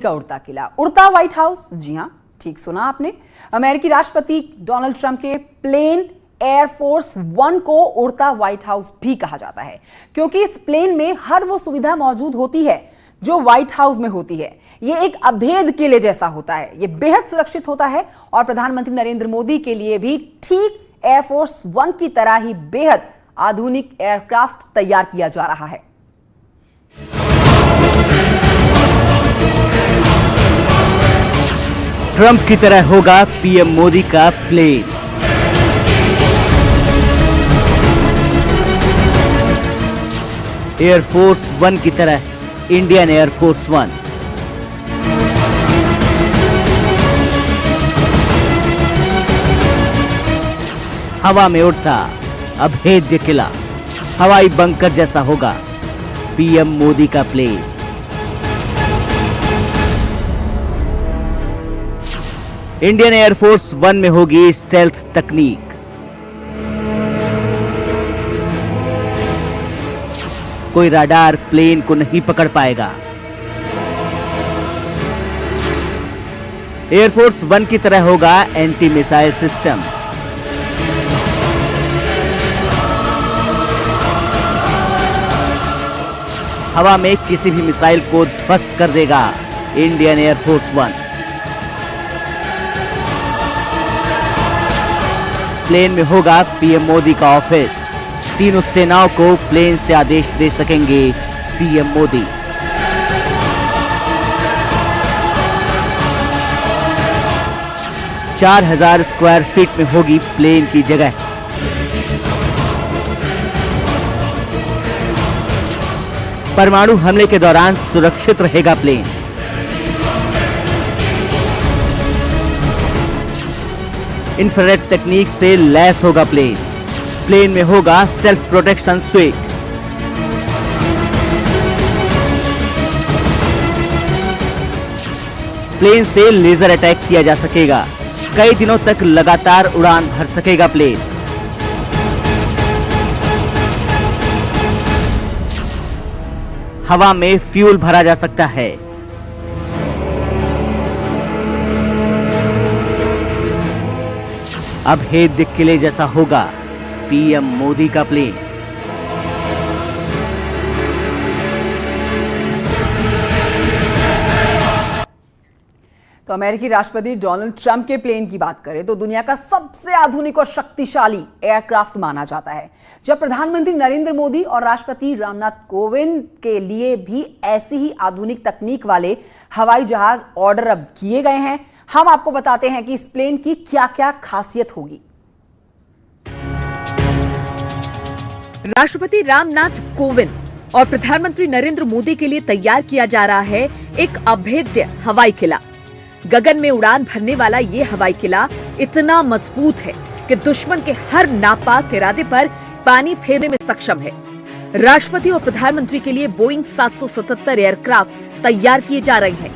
का उड़ता किला, उड़ता व्हाइट हाउस। जी हां, ठीक सुना आपने। अमेरिकी राष्ट्रपति डोनाल्ड ट्रंप के प्लेन एयरफोर्स वन को उड़ता व्हाइट हाउस भी कहा जाता है, क्योंकि इस प्लेन में हर वो सुविधा मौजूद होती है जो व्हाइट हाउस में होती है। ये एक अभेद किले जैसा होता है, ये बेहद सुरक्षित होता है और प्रधानमंत्री नरेंद्र मोदी के लिए भी ठीक एयरफोर्स वन की तरह ही बेहद आधुनिक एयरक्राफ्ट तैयार किया जा रहा है। ट्रंप की तरह होगा पीएम मोदी का प्लेन। एयरफोर्स वन की तरह इंडियन एयरफोर्स वन। हवा में उड़ता अभेद्य किला, हवाई बंकर जैसा होगा पीएम मोदी का प्लेन। इंडियन एयरफोर्स वन में होगी स्टेल्थ तकनीक। कोई राडार प्लेन को नहीं पकड़ पाएगा। एयरफोर्स वन की तरह होगा एंटी मिसाइल सिस्टम। हवा में किसी भी मिसाइल को ध्वस्त कर देगा इंडियन एयरफोर्स वन। प्लेन में होगा पीएम मोदी का ऑफिस। तीनों सेनाओं को प्लेन से आदेश दे सकेंगे पीएम मोदी। चार 4,000 स्क्वायर फीट में होगी प्लेन की जगह। परमाणु हमले के दौरान सुरक्षित रहेगा प्लेन। इंफ्रारेड तकनीक से लैस होगा प्लेन। प्लेन में होगा सेल्फ प्रोटेक्शन स्विच। प्लेन से लेजर अटैक किया जा सकेगा। कई दिनों तक लगातार उड़ान भर सकेगा प्लेन। हवा में फ्यूल भरा जा सकता है। अभेद्य किले जैसा होगा पीएम मोदी का प्लेन। तो अमेरिकी राष्ट्रपति डोनाल्ड ट्रंप के प्लेन की बात करें तो दुनिया का सबसे आधुनिक और शक्तिशाली एयरक्राफ्ट माना जाता है। जब प्रधानमंत्री नरेंद्र मोदी और राष्ट्रपति रामनाथ कोविंद के लिए भी ऐसी ही आधुनिक तकनीक वाले हवाई जहाज ऑर्डर अब किए गए हैं, हम आपको बताते हैं कि इस प्लेन की क्या क्या खासियत होगी। राष्ट्रपति रामनाथ कोविंद और प्रधानमंत्री नरेंद्र मोदी के लिए तैयार किया जा रहा है एक अभेद्य हवाई किला। गगन में उड़ान भरने वाला ये हवाई किला इतना मजबूत है कि दुश्मन के हर नापाक इरादे पर पानी फेरने में सक्षम है। राष्ट्रपति और प्रधानमंत्री के लिए बोइंग 777 एयरक्राफ्ट तैयार किए जा रहे हैं।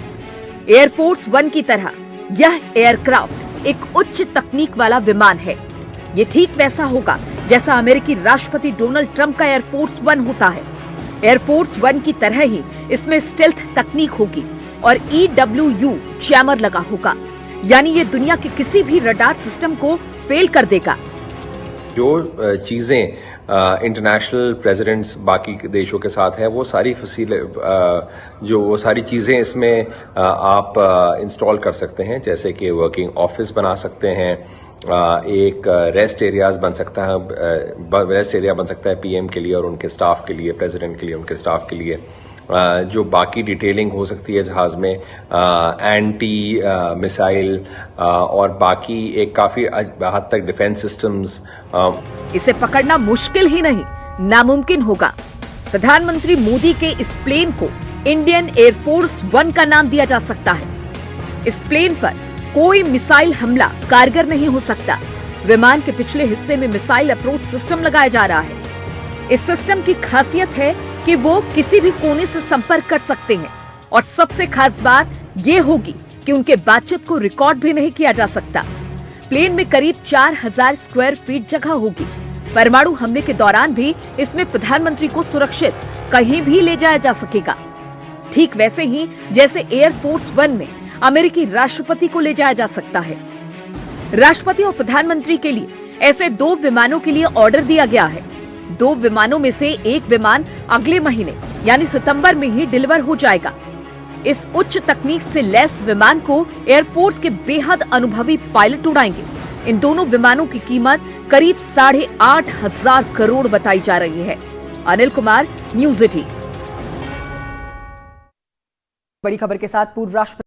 एयरफोर्स वन की तरह यह एयरक्राफ्ट एक उच्च तकनीक वाला विमान है। ये ठीक वैसा होगा जैसा अमेरिकी राष्ट्रपति डोनाल्ड ट्रंप का एयरफोर्स वन होता है। एयरफोर्स वन की तरह ही इसमें स्टेल्थ तकनीक होगी और EW जैमर लगा होगा, यानी ये दुनिया के किसी भी रडार सिस्टम को फेल कर देगा। जो चीजें इंटरनेशनल प्रेसिडेंट्स बाकी देशों के साथ है, वो सारी वो सारी चीजें इसमें आप इंस्टॉल कर सकते हैं, जैसे कि वर्किंग ऑफिस बना सकते हैं, एक रेस्ट एरियाज बन सकता है, रेस्ट एरिया बन सकता है पीएम के लिए और उनके स्टाफ के लिए, प्रेसिडेंट के लिए, उनके स्टाफ के लिए। जो बाकी डिटेलिंग हो सकती है जहाज में, एंटी मिसाइल और बाकी एक काफी हद तक डिफेंस सिस्टम्स। इसे पकड़ना मुश्किल ही नहीं, नामुमकिन होगा। प्रधानमंत्री मोदी के इस प्लेन को इंडियन एयरफोर्स वन का नाम दिया जा सकता है। इस प्लेन पर कोई मिसाइल हमला कारगर नहीं हो सकता। विमान के पिछले हिस्से में मिसाइल अप्रोच सिस्टम लगाया जा रहा है। इस सिस्टम की खासियत है कि वो किसी भी कोने से संपर्क कर सकते हैं और सबसे खास बात ये होगी कि उनके बातचीत को रिकॉर्ड भी नहीं किया जा सकता। प्लेन में करीब 4,000 स्क्वायर फीट जगह होगी। परमाणु हमले के दौरान भी इसमें प्रधानमंत्री को सुरक्षित कहीं भी ले जाया जा सकेगा। ठीक वैसे ही जैसे एयरफोर्स 1 में अमेरिकी राष्ट्रपति को ले जाया जा सकता है। राष्ट्रपति और प्रधानमंत्री के लिए ऐसे 2 विमानों के लिए ऑर्डर दिया गया है। 2 विमानों में से एक विमान अगले महीने यानी सितंबर में ही डिलीवर हो जाएगा। इस उच्च तकनीक से लैस विमान को एयरफोर्स के बेहद अनुभवी पायलट उड़ाएंगे। इन दोनों विमानों की कीमत करीब 8,500 करोड़ बताई जा रही है। अनिल कुमार, न्यूज़ 18। बड़ी खबर के साथ पूर्व राष्ट्रपति